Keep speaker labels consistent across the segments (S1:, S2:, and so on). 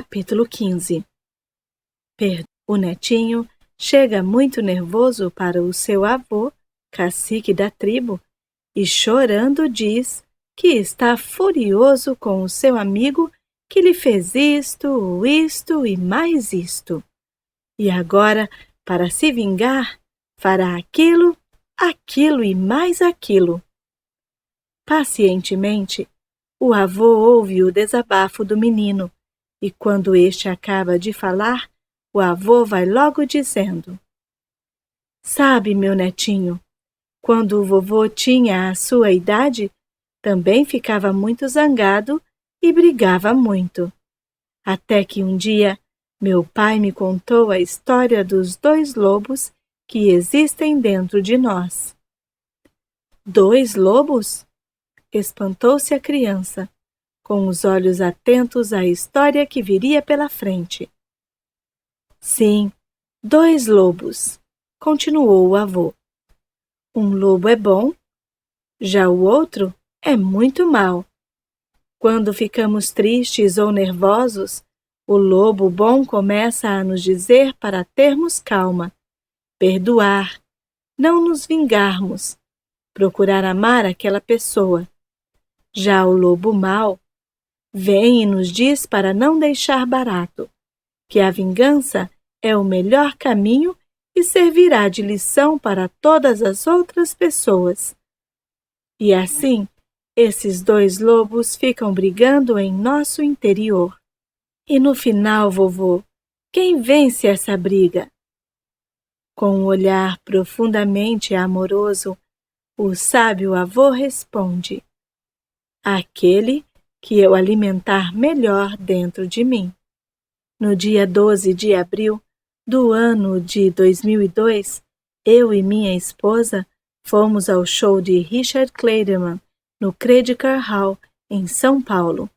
S1: Capítulo 15. O netinho chega muito nervoso para o seu avô, cacique da tribo, e chorando diz que está furioso com o seu amigo que lhe fez isto e mais isto. E agora, para se vingar, fará aquilo e mais aquilo. Pacientemente, o avô ouve o desabafo do menino, e quando este acaba de falar, o avô vai logo dizendo: Sabe, meu netinho, quando o vovô tinha a sua idade, também ficava muito zangado e brigava muito. Até que um dia, meu pai me contou a história dos 2 lobos que existem dentro de nós. 2 lobos? Espantou-se a criança, com os olhos atentos à história que viria pela frente. Sim, 2 lobos, continuou o avô. Um lobo é bom, já o outro é muito mau. Quando ficamos tristes ou nervosos, o lobo bom começa a nos dizer para termos calma, perdoar, não nos vingarmos, procurar amar aquela pessoa. Já o lobo mau vem e nos diz para não deixar barato, que a vingança é o melhor caminho e servirá de lição para todas as outras pessoas. E assim, esses 2 lobos ficam brigando em nosso interior. E no final, vovô, quem vence essa briga? Com um olhar profundamente amoroso, o sábio avô responde: aquele que eu alimentar melhor dentro de mim. No dia 12 de abril do ano de 2002, eu e minha esposa fomos ao show de Richard Clayderman no Credicar Hall, em São Paulo.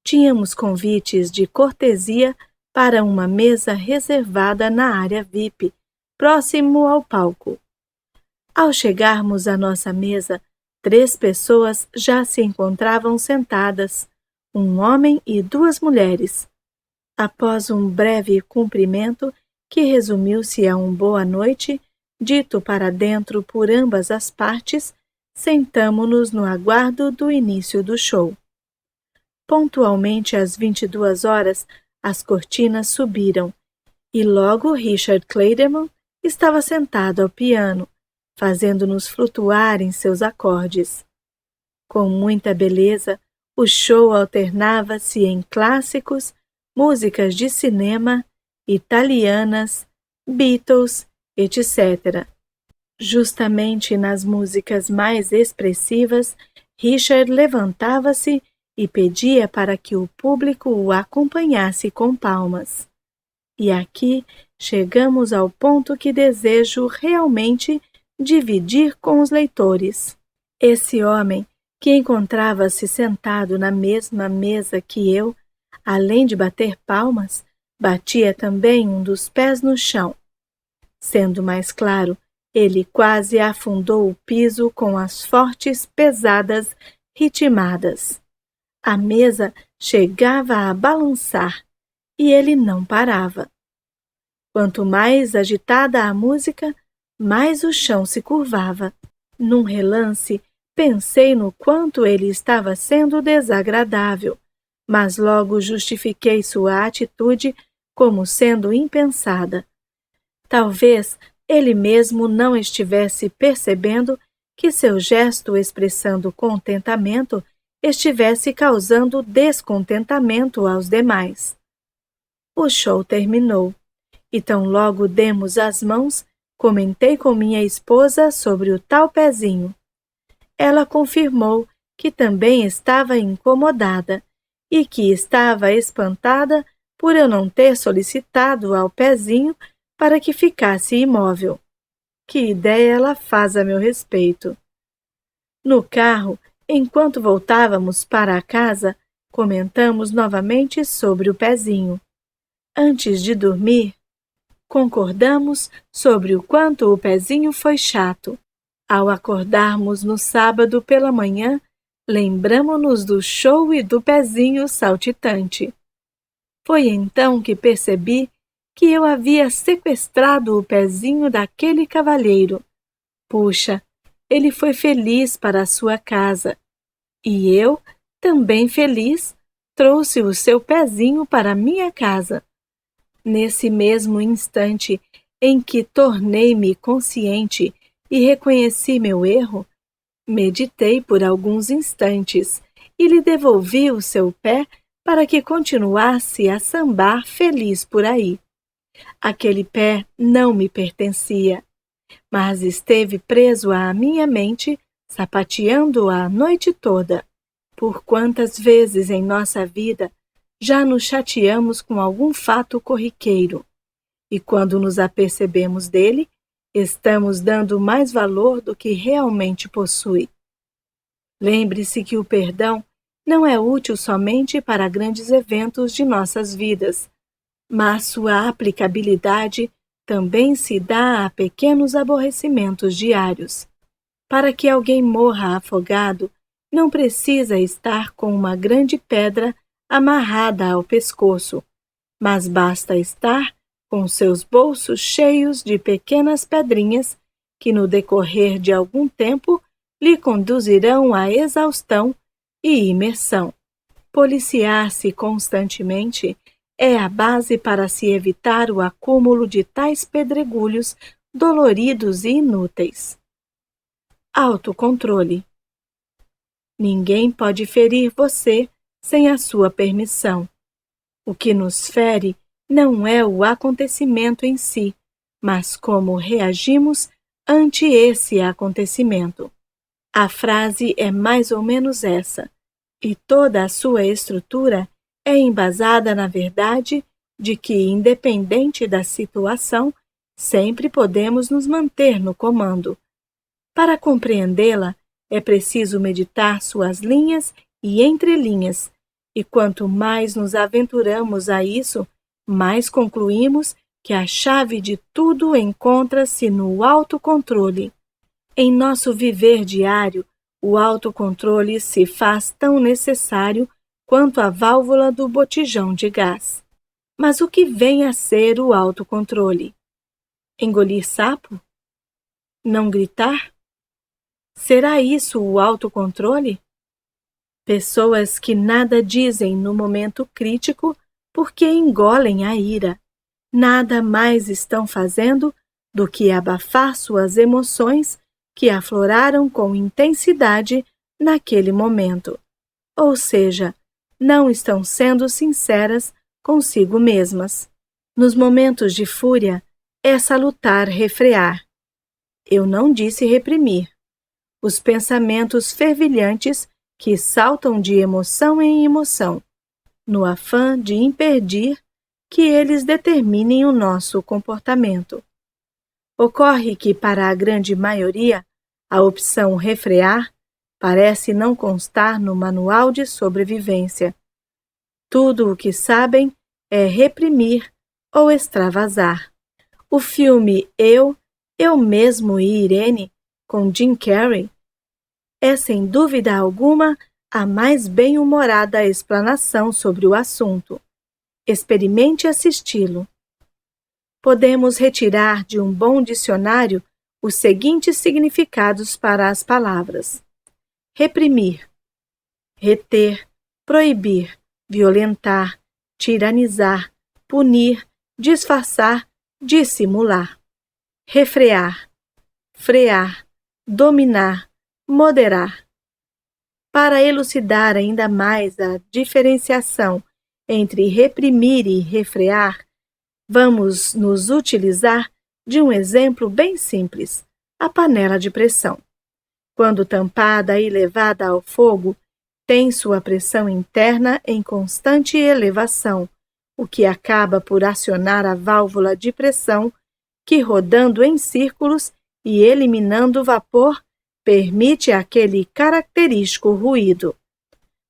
S1: Tínhamos convites de cortesia para uma mesa reservada na área VIP, próximo ao palco. Ao chegarmos à nossa mesa, 3 pessoas já se encontravam sentadas, um homem e 2 mulheres. Após um breve cumprimento, que resumiu-se a um boa noite, dito para dentro por ambas as partes, sentamo-nos no aguardo do início do show. Pontualmente às 22 horas, as cortinas subiram, e logo Richard Clayderman estava sentado ao piano, fazendo-nos flutuar em seus acordes. Com muita beleza, o show alternava-se em clássicos, músicas de cinema, italianas, Beatles, etc. Justamente nas músicas mais expressivas, Richard levantava-se e pedia para que o público o acompanhasse com palmas. E aqui chegamos ao ponto que desejo realmente dividir com os leitores. Esse homem, que encontrava-se sentado na mesma mesa que eu, além de bater palmas, batia também um dos pés no chão. Sendo mais claro, ele quase afundou o piso com as fortes, pesadas ritmadas. A mesa chegava a balançar, e ele não parava. Quanto mais agitada a música, mais o chão se curvava. Num relance, pensei no quanto ele estava sendo desagradável, mas logo justifiquei sua atitude como sendo impensada. Talvez ele mesmo não estivesse percebendo que seu gesto expressando contentamento estivesse causando descontentamento aos demais. O show terminou, e tão logo demos as mãos, comentei com minha esposa sobre o tal pezinho. Ela confirmou que também estava incomodada e que estava espantada por eu não ter solicitado ao pezinho para que ficasse imóvel. Que ideia ela faz a meu respeito? No carro, enquanto voltávamos para a casa, comentamos novamente sobre o pezinho. Antes de dormir, concordamos sobre o quanto o pezinho foi chato. Ao acordarmos no sábado pela manhã, lembramo-nos do show e do pezinho saltitante. Foi então que percebi que eu havia sequestrado o pezinho daquele cavalheiro. Puxa, ele foi feliz para a sua casa. E eu, também feliz, trouxe o seu pezinho para minha casa. Nesse mesmo instante em que tornei-me consciente e reconheci meu erro, meditei por alguns instantes e lhe devolvi o seu pé para que continuasse a sambar feliz por aí. Aquele pé não me pertencia, mas esteve preso à minha mente, sapateando a noite toda. Por quantas vezes em nossa vida já nos chateamos com algum fato corriqueiro, e quando nos apercebemos dele, estamos dando mais valor do que realmente possui. Lembre-se que o perdão não é útil somente para grandes eventos de nossas vidas, mas sua aplicabilidade também se dá a pequenos aborrecimentos diários. Para que alguém morra afogado, não precisa estar com uma grande pedra amarrada ao pescoço, mas basta estar com seus bolsos cheios de pequenas pedrinhas que, no decorrer de algum tempo, lhe conduzirão à exaustão e imersão. Policiar-se constantemente é a base para se evitar o acúmulo de tais pedregulhos doloridos e inúteis. Autocontrole. Ninguém pode ferir você sem a sua permissão. O que nos fere não é o acontecimento em si, mas como reagimos ante esse acontecimento. A frase é mais ou menos essa, e toda a sua estrutura é embasada na verdade de que, independente da situação, sempre podemos nos manter no comando. Para compreendê-la, é preciso meditar suas linhas e entrelinhas, e quanto mais nos aventuramos a isso, mais concluímos que a chave de tudo encontra-se no autocontrole. Em nosso viver diário, o autocontrole se faz tão necessário quanto a válvula do botijão de gás. Mas o que vem a ser o autocontrole? Engolir sapo? Não gritar? Será isso o autocontrole? Pessoas que nada dizem no momento crítico porque engolem a ira. Nada mais estão fazendo do que abafar suas emoções que afloraram com intensidade naquele momento. Ou seja, não estão sendo sinceras consigo mesmas. Nos momentos de fúria, é salutar refrear. Eu não disse reprimir. Os pensamentos fervilhantes que saltam de emoção em emoção, no afã de impedir que eles determinem o nosso comportamento. Ocorre que, para a grande maioria, a opção refrear parece não constar no manual de sobrevivência. Tudo o que sabem é reprimir ou extravasar. O filme Eu Mesmo e Irene, com Jim Carrey, é sem dúvida alguma a mais bem-humorada explanação sobre o assunto. Experimente assisti-lo. Podemos retirar de um bom dicionário os seguintes significados para as palavras: reprimir, reter, proibir, violentar, tiranizar, punir, disfarçar, dissimular. Refrear, frear, dominar, moderar. Para elucidar ainda mais a diferenciação entre reprimir e refrear, vamos nos utilizar de um exemplo bem simples, a panela de pressão. Quando tampada e levada ao fogo, tem sua pressão interna em constante elevação, o que acaba por acionar a válvula de pressão que, rodando em círculos e eliminando o vapor, permite aquele característico ruído.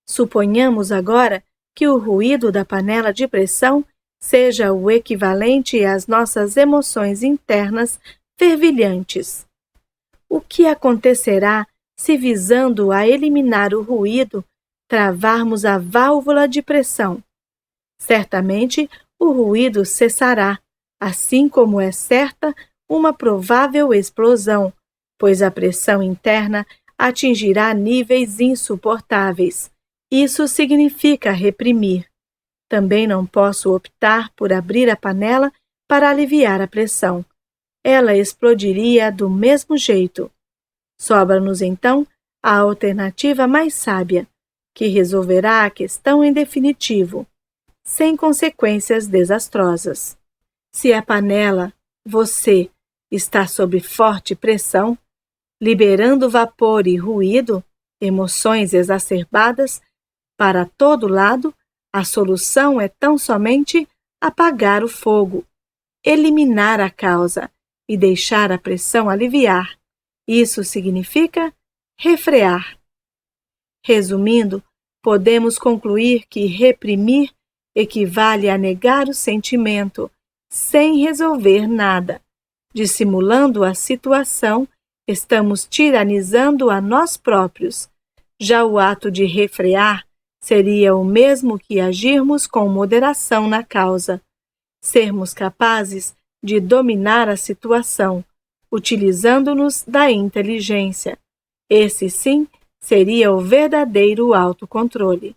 S1: Suponhamos agora que o ruído da panela de pressão seja o equivalente às nossas emoções internas fervilhantes. O que acontecerá se, visando a eliminar o ruído, travarmos a válvula de pressão? Certamente o ruído cessará, assim como é certa uma provável explosão, pois a pressão interna atingirá níveis insuportáveis. Isso significa reprimir. Também não posso optar por abrir a panela para aliviar a pressão. Ela explodiria do mesmo jeito. Sobra-nos, então, a alternativa mais sábia, que resolverá a questão em definitivo, sem consequências desastrosas. Se a panela, você, está sob forte pressão, liberando vapor e ruído, emoções exacerbadas, para todo lado, a solução é tão somente apagar o fogo, eliminar a causa e deixar a pressão aliviar. Isso significa refrear. Resumindo, podemos concluir que reprimir equivale a negar o sentimento, sem resolver nada. Dissimulando a situação, estamos tiranizando a nós próprios. Já o ato de refrear seria o mesmo que agirmos com moderação na causa. Sermos capazes de dominar a situação, utilizando-nos da inteligência. Esse, sim, seria o verdadeiro autocontrole.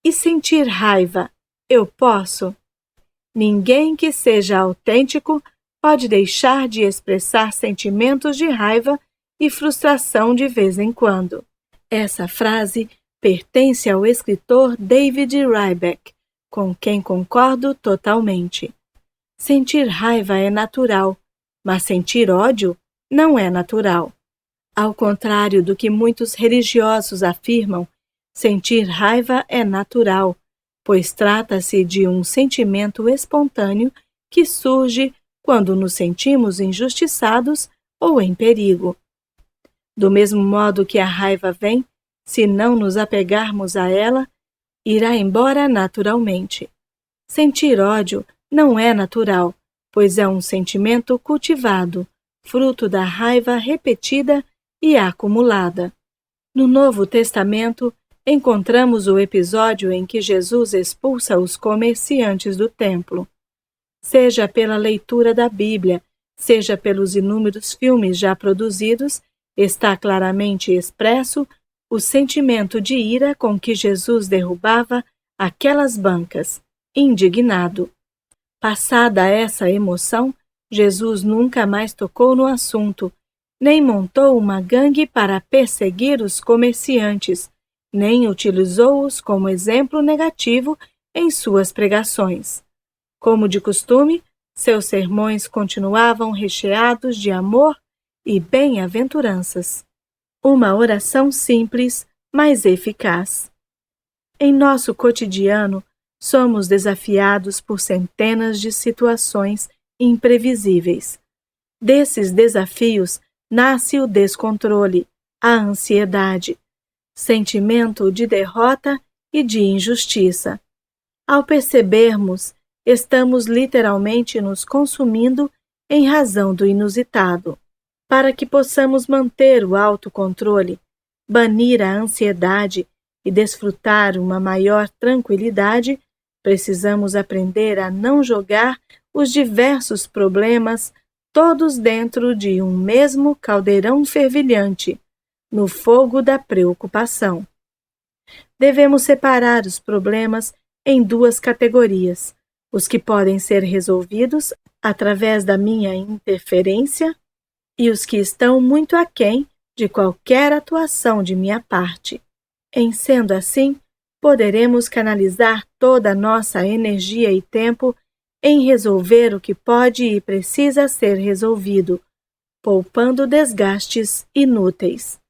S1: E sentir raiva, eu posso? Ninguém que seja autêntico pode deixar de expressar sentimentos de raiva e frustração de vez em quando. Essa frase pertence ao escritor David Ryback, com quem concordo totalmente. Sentir raiva é natural, mas sentir ódio não é natural. Ao contrário do que muitos religiosos afirmam, sentir raiva é natural, pois trata-se de um sentimento espontâneo que surge quando nos sentimos injustiçados ou em perigo. Do mesmo modo que a raiva vem, se não nos apegarmos a ela, irá embora naturalmente. Sentir ódio não é natural, pois é um sentimento cultivado, fruto da raiva repetida e acumulada. No Novo Testamento, encontramos o episódio em que Jesus expulsa os comerciantes do templo. Seja pela leitura da Bíblia, seja pelos inúmeros filmes já produzidos, está claramente expresso o sentimento de ira com que Jesus derrubava aquelas bancas, indignado. Passada essa emoção, Jesus nunca mais tocou no assunto, nem montou uma gangue para perseguir os comerciantes, nem utilizou-os como exemplo negativo em suas pregações. Como de costume, seus sermões continuavam recheados de amor e bem-aventuranças. Uma oração simples, mas eficaz. Em nosso cotidiano, somos desafiados por centenas de situações imprevisíveis. Desses desafios nasce o descontrole, a ansiedade, sentimento de derrota e de injustiça. Ao percebermos, estamos literalmente nos consumindo em razão do inusitado. Para que possamos manter o autocontrole, banir a ansiedade e desfrutar uma maior tranquilidade, precisamos aprender a não jogar os diversos problemas todos dentro de um mesmo caldeirão fervilhante, no fogo da preocupação. Devemos separar os problemas em duas categorias: os que podem ser resolvidos através da minha interferência e os que estão muito aquém de qualquer atuação de minha parte. Em sendo assim, poderemos canalizar toda a nossa energia e tempo em resolver o que pode e precisa ser resolvido, poupando desgastes inúteis.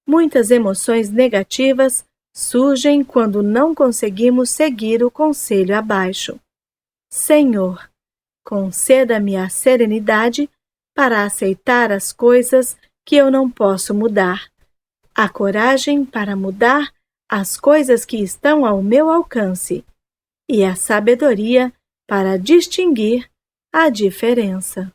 S1: Muitas emoções negativas surgem quando não conseguimos seguir o conselho abaixo. Senhor, conceda-me a serenidade para aceitar as coisas que eu não posso mudar, a coragem para mudar as coisas que estão ao meu alcance e a sabedoria para distinguir a diferença.